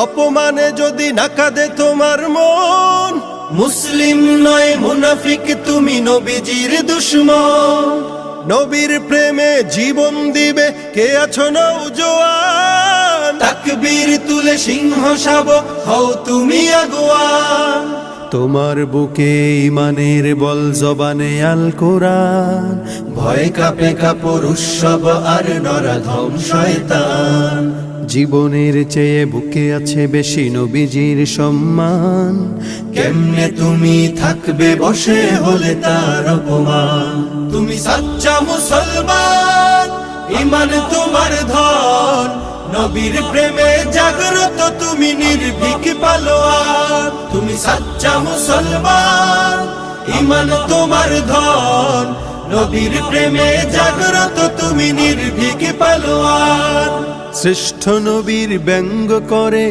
অপমানে যদি না কাঁদে তোমার মন, মুসলিম নয় মুনাফিক তুমি নবীজির দুশমন। নবীর প্রেমে জীবন দিবে কে আছো নওজোয়ান, তাকবীর তুলে সিংহ শাবক হও তুমি আগুয়ান। তোমার বুকে ইমানের বল জবানে আল কোরআন, ভয় কাঁপে কাপড় উৎসব আর নরাধম শয়তান। জীবনের চেয়ে বুকে আছে বেশি নবীজির সম্মান, কেমনে তুমি থাকবে বসে হলে তার অপমান। তুমি সাচ্চা মুসলমান, ইমান তোমার ধন, নবীর প্রেমে জাগ্রত তুমি নির্ভীক পালোয়ান। তুমি সাচ্চা মুসলমান, ইমান তোমার ধন, নবীর প্রেমে জাগ্রত তুমি নির্ভীক পালোয়ান। শ্রেষ্ঠ নবীর ব্যঙ্গ করে